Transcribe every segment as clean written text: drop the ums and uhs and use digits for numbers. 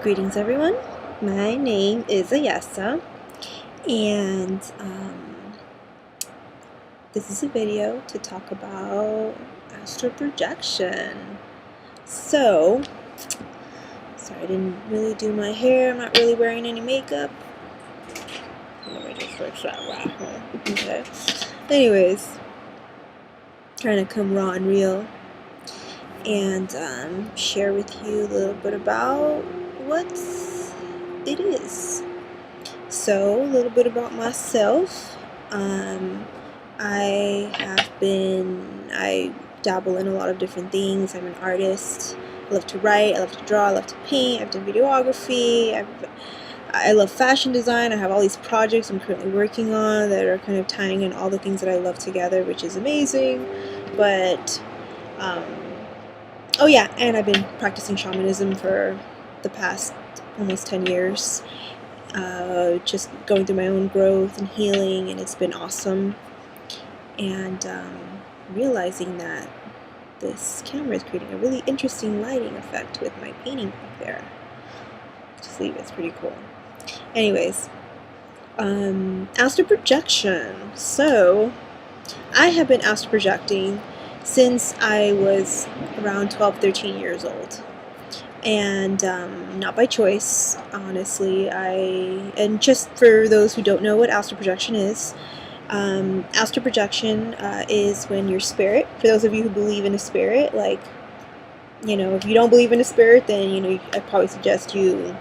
Greetings everyone, my name is Ayesa, and this is a video to talk about astral projection. So, sorry I didn't really do my hair, I'm not really wearing any makeup. Let me just fix that right here. Okay. Anyways, trying to come raw and real and share with you a little bit about what it is. So, a little bit about myself. I dabble in a lot of different things. I'm an artist. I love to write, I love to draw, I love to paint, I've done videography, I love fashion design. I have all these projects I'm currently working on that are kind of tying in all the things that I love together, which is amazing. But, oh yeah, and I've been practicing shamanism for the past almost 10 years. Just going through my own growth and healing, and it's been awesome. And realizing that this camera is creating a really interesting lighting effect with my painting back there. Just leave it, it's pretty cool. Anyways, astral projection. So, I have been astral projecting since I was around 12, 13 years old. And not by choice, honestly. And just for those who don't know what astral projection is, astral projection is when your spirit, for those of you who believe in a spirit, like, you know, if you don't believe in a spirit, then, you know, I probably suggest you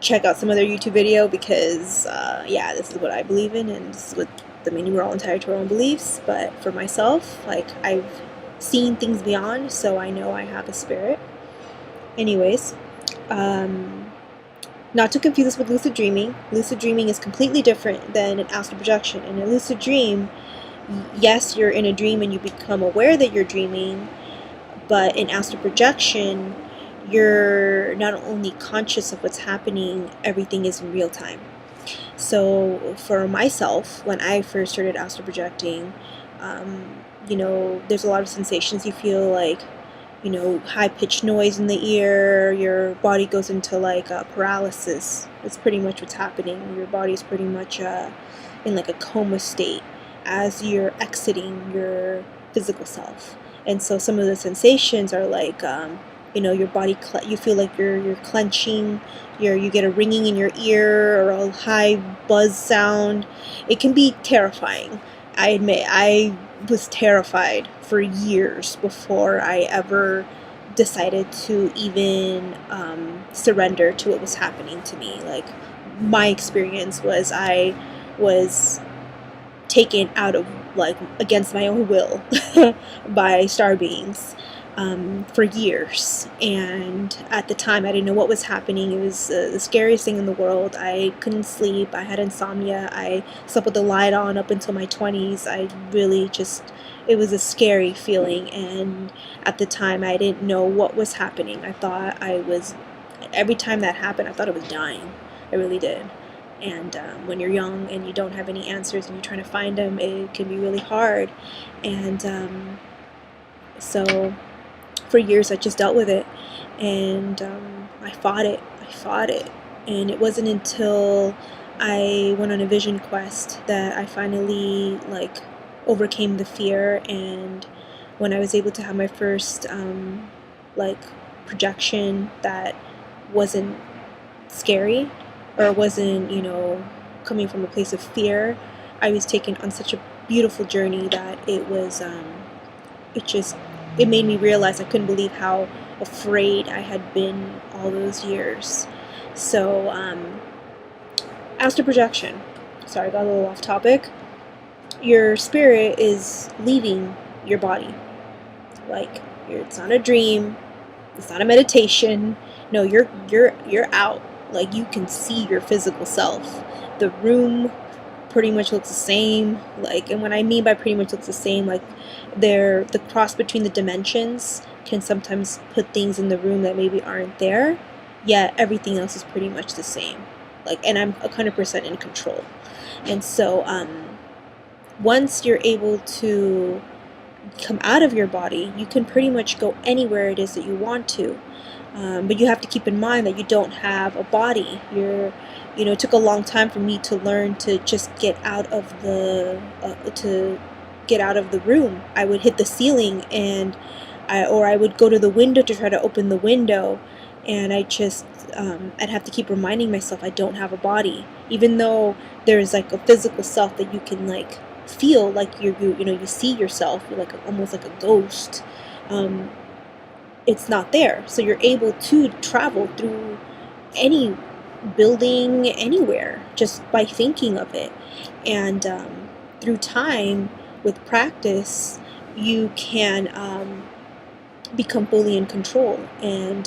check out some other YouTube video, because, yeah, this is what I believe in, and this is what the many we're all entitled to our own beliefs. But for myself, like, I've seen things beyond, so I know I have a spirit. Anyways, not to confuse this with lucid dreaming. Lucid dreaming is completely different than an astral projection. In a lucid dream, yes, you're in a dream and you become aware that you're dreaming, but in astral projection, you're not only conscious of what's happening, everything is in real time. So for myself, when I first started astral projecting, you know, there's a lot of sensations you feel, like, you know, high-pitched noise in the ear, your body goes into like paralysis. That's pretty much what's happening. Your body's pretty much in like a coma state as you're exiting your physical self. And so some of the sensations are like, you know, your body, you feel like you're clenching, you get a ringing in your ear or a high buzz sound. It can be terrifying. I admit, I was terrified for years before I ever decided to even surrender to what was happening to me. Like, my experience was I was taken out of, like, against my own will by star beings for years, and at the time I didn't know what was happening. It was the scariest thing in the world. I couldn't sleep, I had insomnia, I slept with the light on up until my 20s. I really just, it was a scary feeling, and at the time I didn't know what was happening. I thought I was, every time that happened, I thought I was dying. I really did. And when you're young and you don't have any answers and you're trying to find them, it can be really hard. And so for years I just dealt with it, and I fought it, and it wasn't until I went on a vision quest that I finally, like, overcame the fear. And when I was able to have my first like, projection that wasn't scary, or wasn't, you know, coming from a place of fear, I was taken on such a beautiful journey that it was it made me realize I couldn't believe how afraid I had been all those years. So, astral projection. Sorry, I got a little off topic. Your spirit is leaving your body. Like, it's not a dream. It's not a meditation. No, you're out. Like, you can see your physical self. The room pretty much looks the same. Like, and what I mean by pretty much looks the same, like, the cross between the dimensions can sometimes put things in the room that maybe aren't there, yet everything else is pretty much the same. Like, and I'm 100% in control. And so once you're able to come out of your body, you can pretty much go anywhere it is that you want to. But you have to keep in mind that you don't have a body. It took a long time for me to learn to just get out of the room. I would hit the ceiling, and I would go to the window to try to open the window, and I'd have to keep reminding myself I don't have a body, even though there's like a physical self that you can like feel, like you see yourself, you're like almost like a ghost. It's not there, so you're able to travel through any building anywhere just by thinking of it. And through time, with practice, you can become fully in control. And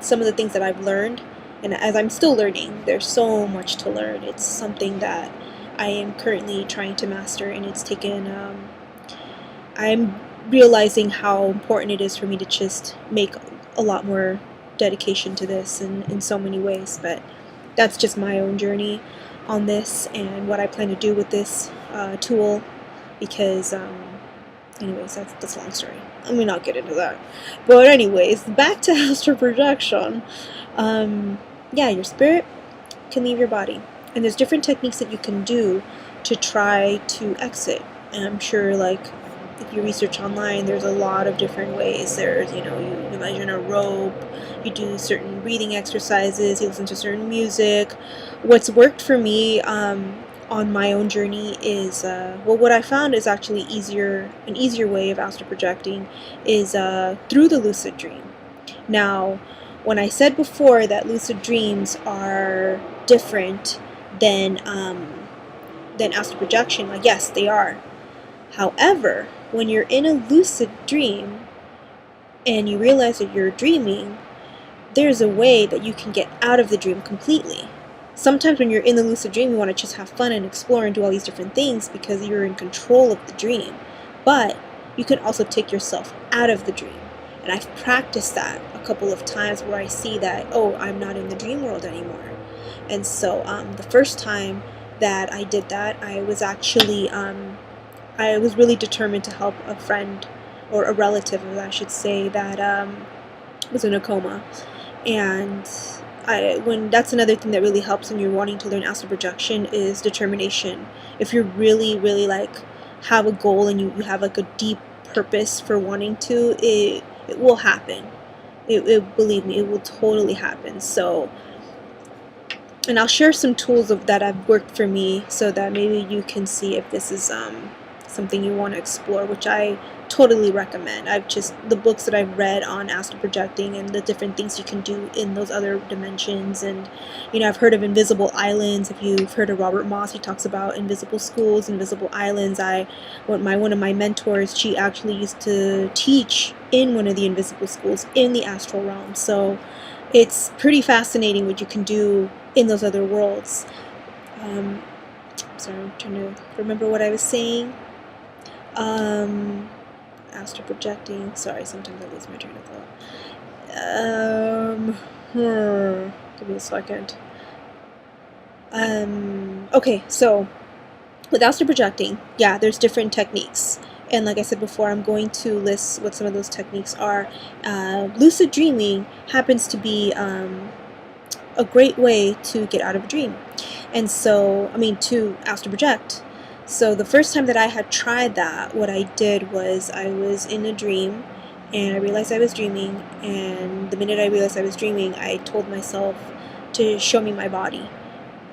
some of the things that I've learned, and as I'm still learning, there's so much to learn. It's something that I am currently trying to master, and it's taken I'm realizing how important it is for me to just make a lot more dedication to this in so many ways. But that's just my own journey on this and what I plan to do with this tool, because anyways, that's a long story. Let me not get into that. But anyways, back to astral projection. Yeah, your spirit can leave your body, and there's different techniques that you can do to try to exit. And I'm sure, like, if you research online, there's a lot of different ways. There's, you imagine a rope, you do certain breathing exercises, you listen to certain music. What's worked for me on my own journey is, what I found is actually an easier way of astral projecting is through the lucid dream. Now, when I said before that lucid dreams are different than astral projection, like, yes, they are. However, when you're in a lucid dream and you realize that you're dreaming, there's a way that you can get out of the dream completely. Sometimes when you're in the lucid dream, you want to just have fun and explore and do all these different things because you're in control of the dream. But you can also take yourself out of the dream. And I've practiced that a couple of times where I see that, oh, I'm not in the dream world anymore. And so the first time that I did that, I was actually I was really determined to help a friend, or a relative, I should say, that was in a coma. And that's another thing that really helps when you're wanting to learn astral projection is determination. If you're really, really like have a goal and you have like a deep purpose for wanting to, it will happen. Believe me, it will totally happen. So, and I'll share some tools that have worked for me so that maybe you can see if this is something you want to explore, which I totally recommend. The books that I've read on astral projecting and the different things you can do in those other dimensions, and I've heard of invisible islands. If you've heard of Robert Moss, he talks about invisible schools, invisible islands. One of my mentors, she actually used to teach in one of the invisible schools in the astral realm. So it's pretty fascinating what you can do in those other worlds. Sorry, I'm trying to remember what I was saying. Astral projecting. Sorry, sometimes I lose my train of thought. Give me a second. Okay, so with astral projecting, yeah, there's different techniques. And like I said before, I'm going to list what some of those techniques are. Lucid dreaming happens to be a great way to get out of a dream. And so, to astral project. So the first time that I had tried that, what I did was I was in a dream and I realized I was dreaming, and the minute I realized I was dreaming, I told myself to show me my body.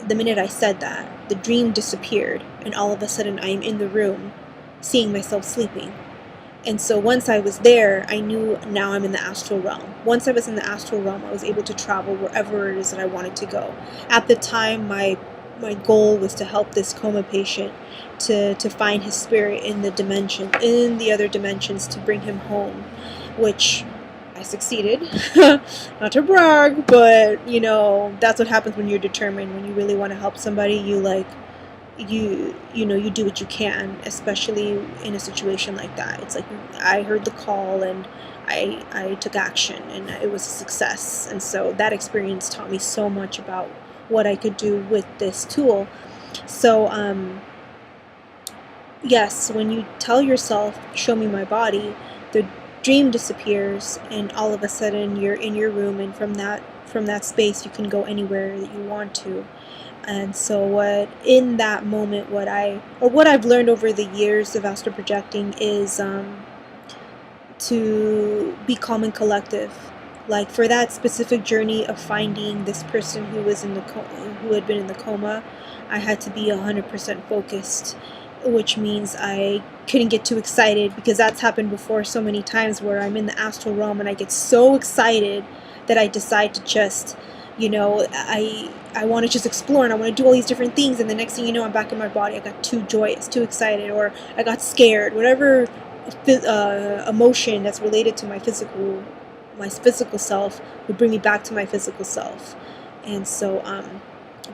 The minute I said that, the dream disappeared, and all of a sudden I'm in the room seeing myself sleeping. And so once I was there, I knew now I'm in the astral realm. Once I was in the astral realm, I was able to travel wherever it is that I wanted to go. At the time, my goal was to help this coma patient to find his spirit in the other dimensions, to bring him home, which I succeeded. Not to brag, but that's what happens when you're determined. When you really want to help somebody, you do what you can, especially in a situation like that. It's like I heard the call and I took action, and it was a success. And so that experience taught me so much about what I could do with this tool. So yes, when you tell yourself, show me my body, dream disappears, and all of a sudden you're in your room, and from that space you can go anywhere that you want to. And so in that moment, what I've learned over the years of astral projecting is to be calm and collective. Like for that specific journey of finding this person who was who had been in the coma, I had to be 100% focused, which means I couldn't get too excited, because that's happened before so many times where I'm in the astral realm and I get so excited that I decide to just, I want to just explore and I want to do all these different things, and the next thing you know, I'm back in my body. I got too joyous, too excited, or I got scared, whatever emotion that's related to my physical self would bring me back to my physical self. And so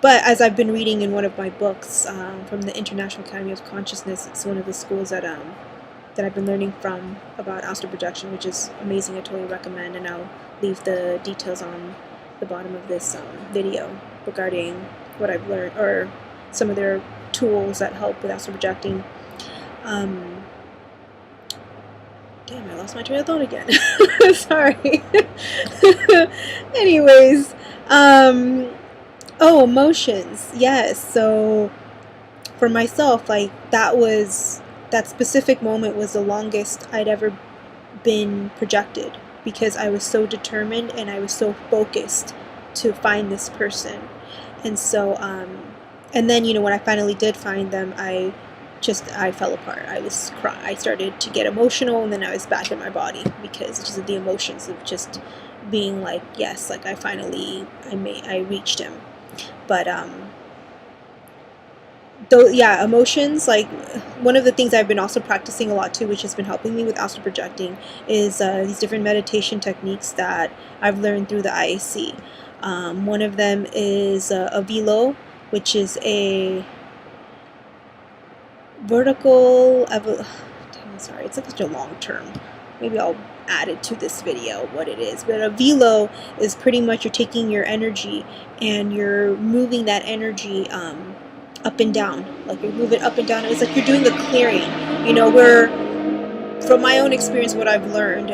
but as I've been reading in one of my books from the International Academy of Consciousness, it's one of the schools that I've been learning from about astral projection, which is amazing. I totally recommend, and I'll leave the details on the bottom of this video regarding what I've learned, or some of their tools that help with astral projecting. Damn, I lost my train of thought again. Sorry. Anyways, oh, emotions. Yes. So for myself, like that specific moment was the longest I'd ever been projected, because I was so determined and I was so focused to find this person. And so, and then, when I finally did find them, I fell apart. I started to get emotional, and then I was back in my body, because it's just the emotions of just being like, yes, like I reached him. But though, yeah, emotions, like one of the things I've been also practicing a lot too, which has been helping me with astral projecting, is these different meditation techniques that I've learned through the IAC. One of them is a Velo, which is a sorry, it's like such a long term. Maybe I'll add it to this video what it is. But a Velo is pretty much you're taking your energy and you're moving that energy up and down. Like you move it up and down. It's like you're doing a clearing. From my own experience, what I've learned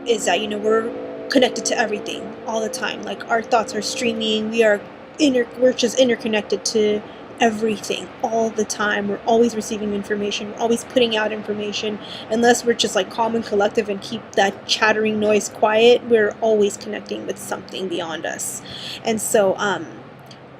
is that we're connected to everything all the time. Like our thoughts are streaming. We're just interconnected to everything all the time. We're always receiving information. We're always putting out information. Unless we're just like calm and collective and keep that chattering noise quiet, we're always connecting with something beyond us. And so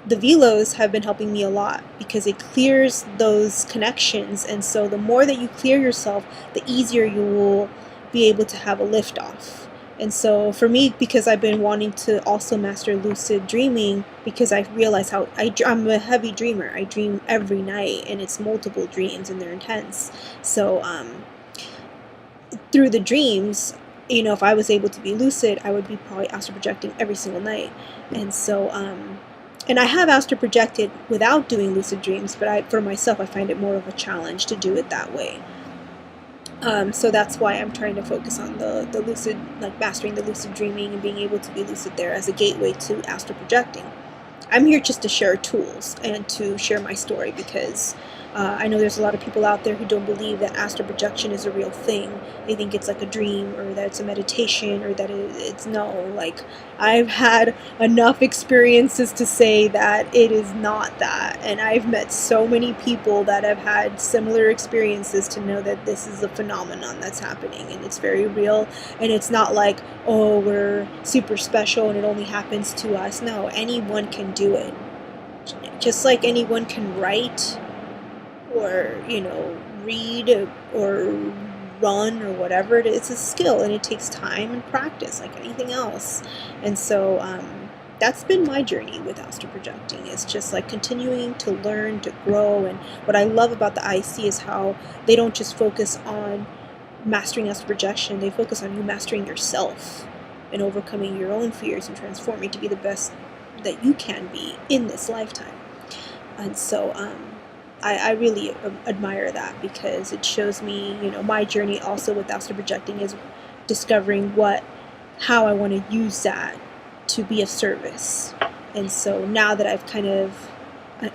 the Velos have been helping me a lot, because it clears those connections. And so the more that you clear yourself, the easier you will be able to have a lift off. And so for me, because I've been wanting to also master lucid dreaming, because I realize how I'm a heavy dreamer. I dream every night, and it's multiple dreams, and they're intense. So through the dreams, if I was able to be lucid, I would be probably astral projecting every single night. And so and I have astral projected without doing lucid dreams, but for myself, I find it more of a challenge to do it that way. So that's why I'm trying to focus on the lucid, like mastering the lucid dreaming and being able to be lucid there as a gateway to astral projecting. I'm here just to share tools and to share my story, because I know there's a lot of people out there who don't believe that astral projection is a real thing. They think it's like a dream, or that it's a meditation, or that it's no. Like, I've had enough experiences to say that it is not that. And I've met so many people that have had similar experiences to know that this is a phenomenon that's happening, and it's very real. And it's not like, oh, we're super special and it only happens to us. No, anyone can do it. Just like anyone can write, or read, or run, or whatever it is. It's a skill, and it takes time and practice like anything else. And so that's been my journey with astral projecting. It's just like continuing to learn, to grow. And what I love about the IC is how they don't just focus on mastering astral projection, they focus on you mastering yourself and overcoming your own fears and transforming to be the best that you can be in this lifetime. And so I really admire that, because it shows me, my journey also with astral projecting is discovering how I want to use that to be of service. And so now that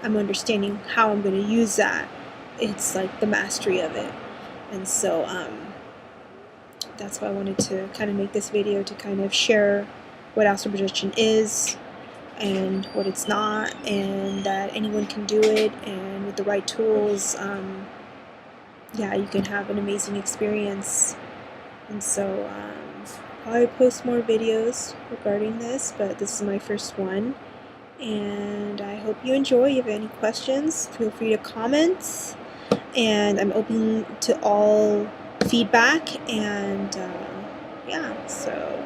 I'm understanding how I'm going to use that, it's like the mastery of it. And so that's why I wanted to kind of make this video, to kind of share what astral projection is and what it's not, and that anyone can do it, and with the right tools, yeah, you can have an amazing experience. And so I'll probably post more videos regarding this, but this is my first one, and I hope you enjoy. If you have any questions, feel free to comment, and I'm open to all feedback. And yeah, so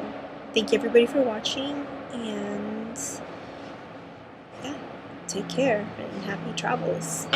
thank you everybody for watching, and yeah, take care and happy travels.